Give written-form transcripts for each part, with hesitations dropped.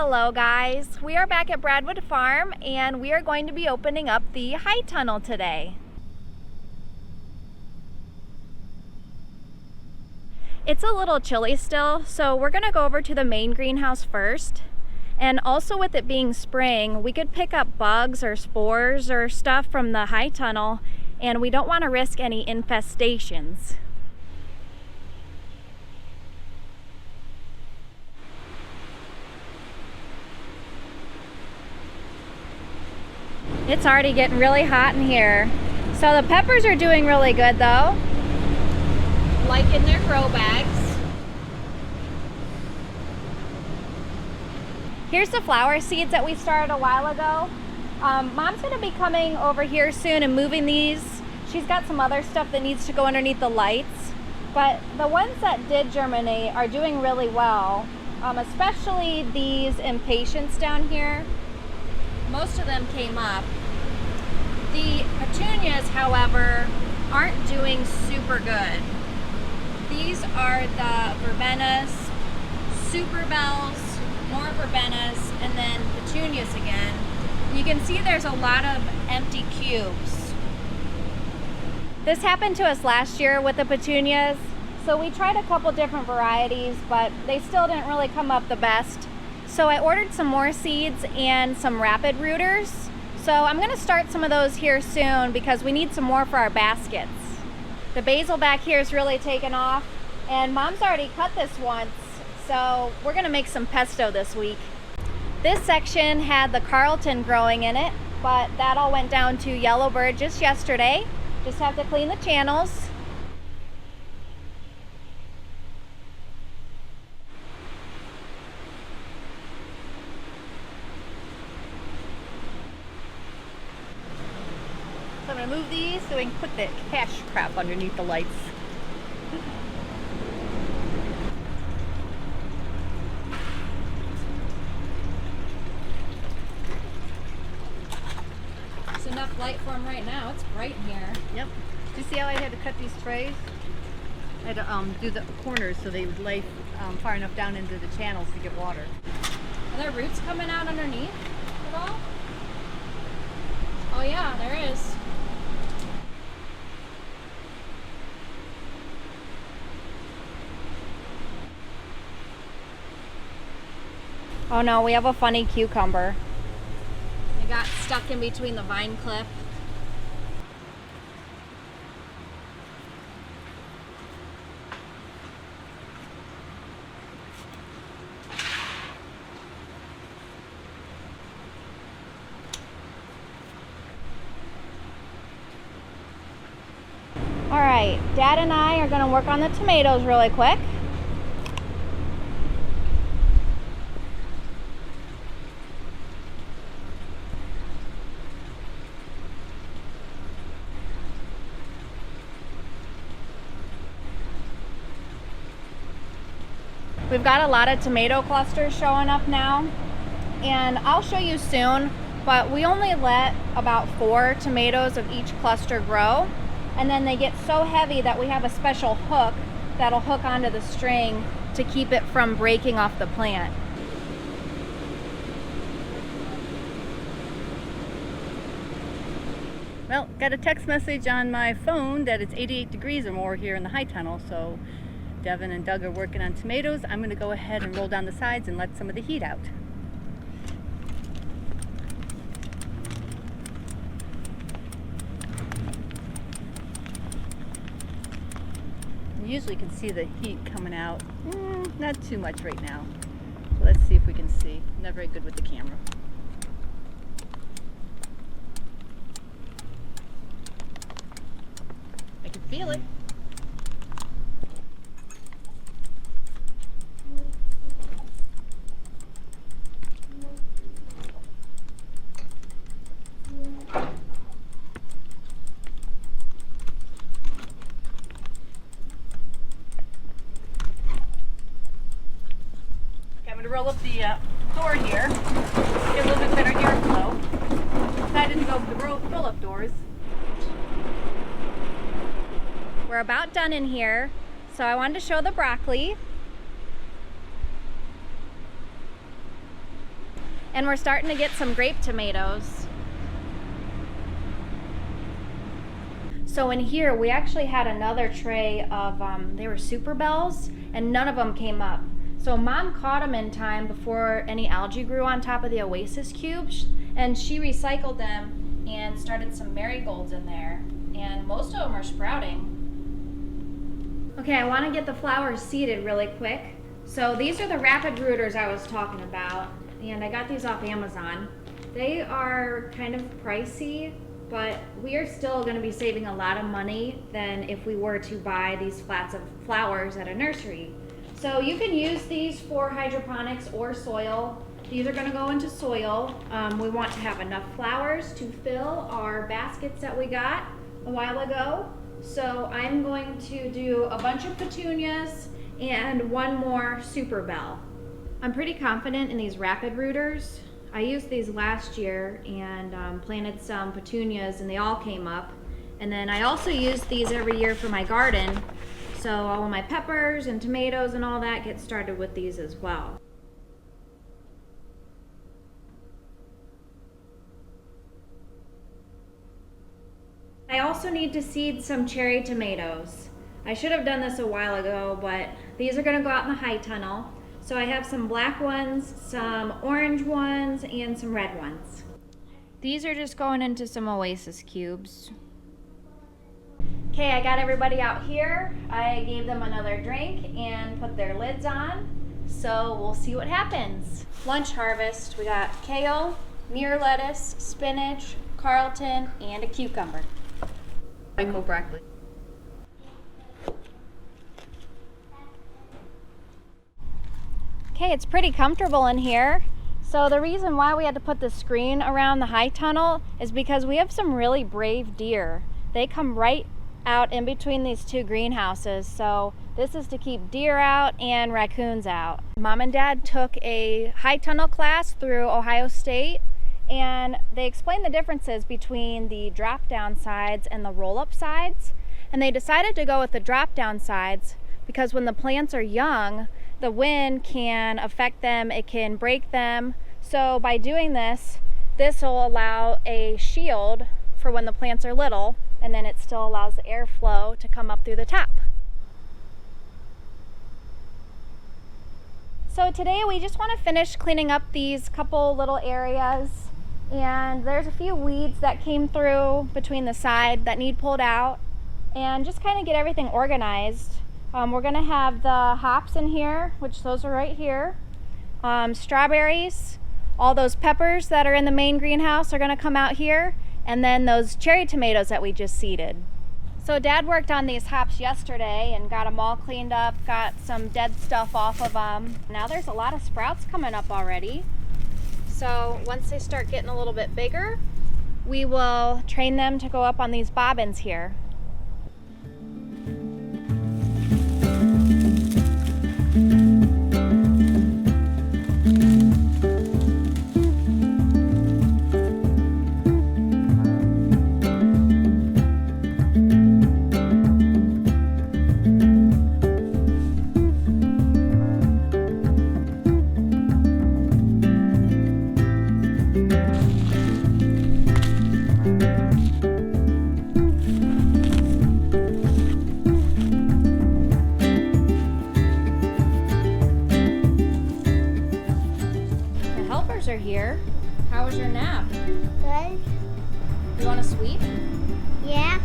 Hello guys, we are back at Bradwood Farm and we are going to be opening up the high tunnel today. It's a little chilly still, so we're going to go over to the main greenhouse first. And also with it being spring, we could pick up bugs or spores or stuff from the high tunnel, and we don't want to risk any infestations. It's already getting really hot in here. So the peppers are doing really good though. Like in their grow bags. Here's the flower seeds that we started a while ago. Mom's gonna be coming over here soon and moving these. She's got some other stuff that needs to go underneath the lights. But the ones that did germinate are doing really well. Especially these impatiens down here. Most of them came up. The petunias, however, aren't doing super good. These are the verbenas, super bells, more verbenas, and then petunias again. You can see there's a lot of empty cubes. This happened to us last year with the petunias, so we tried a couple different varieties, but they still didn't really come up the best. So I ordered some more seeds and some rapid rooters. So I'm gonna start some of those here soon because we need some more for our baskets. The basil back here is really taken off, and Mom's already cut this once, so we're gonna make some pesto this week. This section had the Carlton growing in it, but that all went down to yellowbird just yesterday. Just have to clean the channels. So I'm going to move these so we can put the cash crap underneath the lights. There's enough light for them right now. It's bright in here. Yep. Do you see how I had to cut these trays? I had to do the corners so they would lay far enough down into the channels to get water. Are there roots coming out underneath at all? Oh yeah, there is. Oh no, we have a funny cucumber. It got stuck in between the vine clip. All right, Dad and I are gonna work on the tomatoes really quick. We've got a lot of tomato clusters showing up now, and I'll show you soon, but we only let about 4 tomatoes of each cluster grow, and then they get so heavy that we have a special hook that'll hook onto the string to keep it from breaking off the plant. Well, got a text message on my phone that it's 88 degrees or more here in the high tunnel, so Devin and Doug are working on tomatoes. I'm going to go ahead and roll down the sides and let some of the heat out. You usually can see the heat coming out. Not too much right now. So let's see if we can see. I'm not very good with the camera. I can feel it. Roll up the door here, get a little bit better airflow. Decided to go with the roll-up doors. We're about done in here, so I wanted to show the broccoli. And we're starting to get some grape tomatoes. So in here, we actually had another tray of, they were super bells, and none of them came up. So Mom caught them in time before any algae grew on top of the oasis cubes, and she recycled them and started some marigolds in there. And most of them are sprouting. Okay, I want to get the flowers seeded really quick. So these are the rapid rooters I was talking about, and I got these off Amazon. They are kind of pricey, but we are still going to be saving a lot of money than if we were to buy these flats of flowers at a nursery. So you can use these for hydroponics or soil. These are going to go into soil. We want to have enough flowers to fill our baskets that we got a while ago. So I'm going to do a bunch of petunias and one more super bell. I'm pretty confident in these rapid rooters. I used these last year and planted some petunias and they all came up. And then I also use these every year for my garden. So all of my peppers and tomatoes and all that get started with these as well. I also need to seed some cherry tomatoes. I should have done this a while ago, but these are going to go out in the high tunnel. So I have some black ones, some orange ones, and some red ones. These are just going into some oasis cubes. Okay, I got everybody out here. I gave them another drink and put their lids on. So we'll see what happens. Lunch harvest, we got kale, mirror lettuce, spinach, Carlton, and a cucumber. Michael broccoli. Okay, it's pretty comfortable in here. So the reason why we had to put the screen around the high tunnel is because we have some really brave deer. They come right out in between these two greenhouses. So this is to keep deer out and raccoons out. Mom and Dad took a high tunnel class through Ohio State, and they explained the differences between the drop down sides and the roll up sides. And they decided to go with the drop down sides because when the plants are young, the wind can affect them, it can break them. So by doing this, this will allow a shield for when the plants are little, and then it still allows the airflow to come up through the top. So today we just want to finish cleaning up these couple little areas, and there's a few weeds that came through between the side that need pulled out, and just kind of get everything organized. We're going to have the hops in here, which those are right here. Strawberries, all those peppers that are in the main greenhouse are going to come out here, and then those cherry tomatoes that we just seeded. So Dad worked on these hops yesterday and got them all cleaned up, got some dead stuff off of them. Now there's a lot of sprouts coming up already. So once they start getting a little bit bigger, we will train them to go up on these bobbins here. Are here. How was your nap? Good. You want a sweet? Yeah.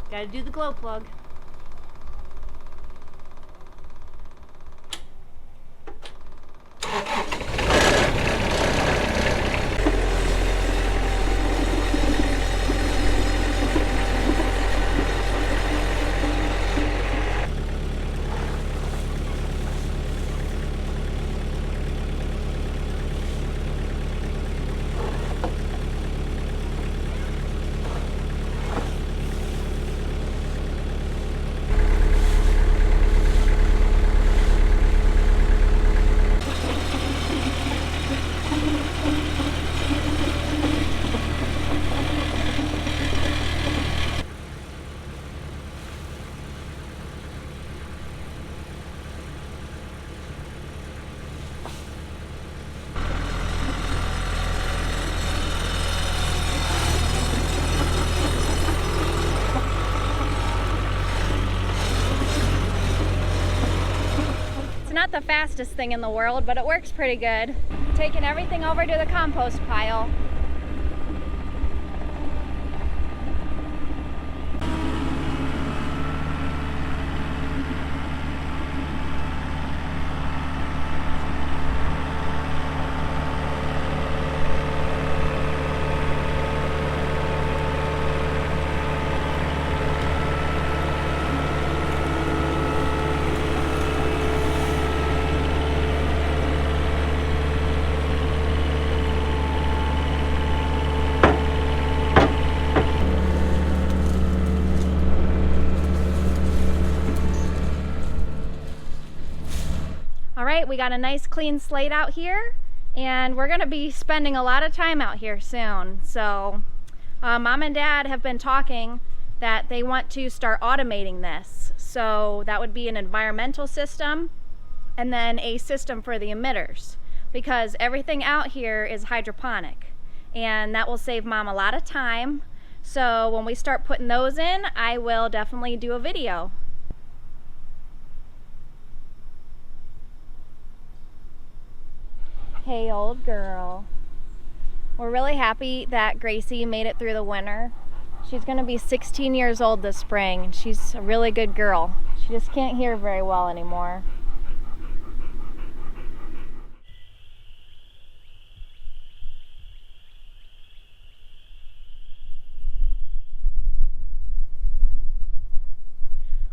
Gotta do the glow plug. Not the fastest thing in the world, but it works pretty good. Taking everything over to the compost pile. All right, we got a nice clean slate out here, and we're gonna be spending a lot of time out here soon. So Mom and Dad have been talking that they want to start automating this. So that would be an environmental system and then a system for the emitters, because everything out here is hydroponic, and that will save Mom a lot of time. So when we start putting those in, I will definitely do a video. Hey, old girl. We're really happy that Gracie made it through the winter. She's gonna be 16 years old this spring. She's a really good girl. She just can't hear very well anymore.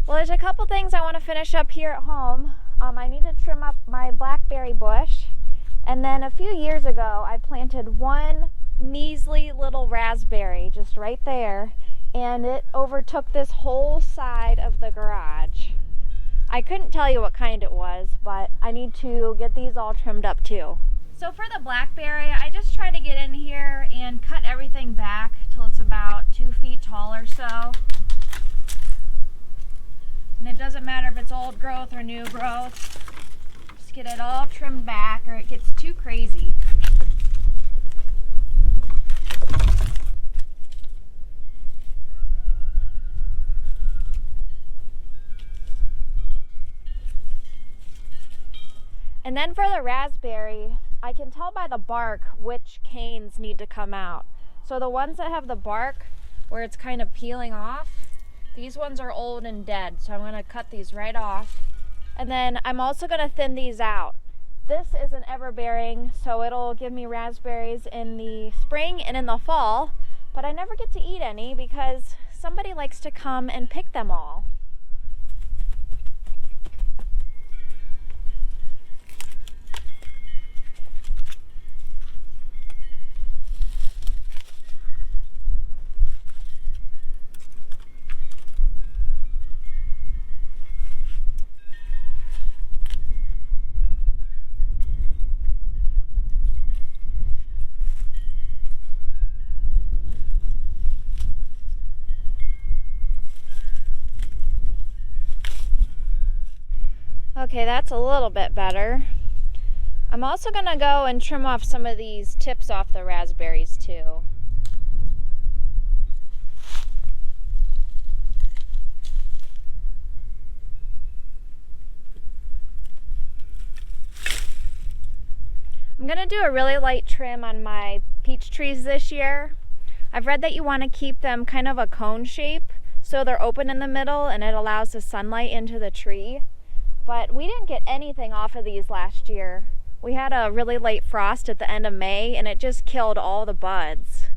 Well, there's a couple things I want to finish up here at home. I need to trim up my blackberry bush. And then a few years ago, I planted one measly little raspberry just right there, and it overtook this whole side of the garage. I couldn't tell you what kind it was, but I need to get these all trimmed up too. So for the blackberry, I just try to get in here and cut everything back till it's about 2 feet tall or so. And it doesn't matter if it's old growth or new growth. Get it all trimmed back or it gets too crazy. And then for the raspberry, I can tell by the bark which canes need to come out. So the ones that have the bark where it's kind of peeling off, these ones are old and dead, so I'm going to cut these right off. And then I'm also going to thin these out. This is an everbearing, so it'll give me raspberries in the spring and in the fall, but I never get to eat any because somebody likes to come and pick them all. Okay, that's a little bit better. I'm also going to go and trim off some of these tips off the raspberries too. I'm going to do a really light trim on my peach trees this year. I've read that you want to keep them kind of a cone shape, so they're open in the middle and it allows the sunlight into the tree. But we didn't get anything off of these last year. We had a really late frost at the end of May and it just killed all the buds.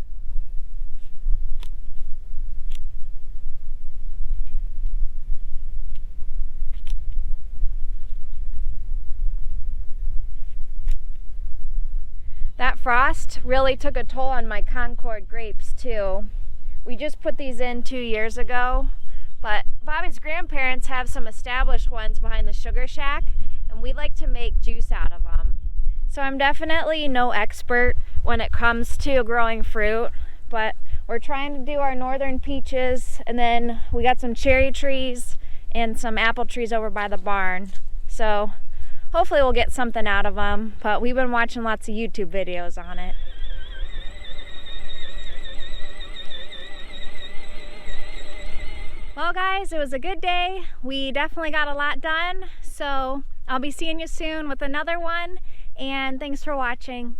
That frost really took a toll on my Concord grapes too. We just put these in 2 years ago, but Bobby's grandparents have some established ones behind the sugar shack, and we like to make juice out of them. So I'm definitely no expert when it comes to growing fruit, but we're trying to do our northern peaches, and then we got some cherry trees and some apple trees over by the barn. So hopefully we'll get something out of them, but we've been watching lots of YouTube videos on it. Well guys, it was a good day. We definitely got a lot done, so I'll be seeing you soon with another one, and thanks for watching.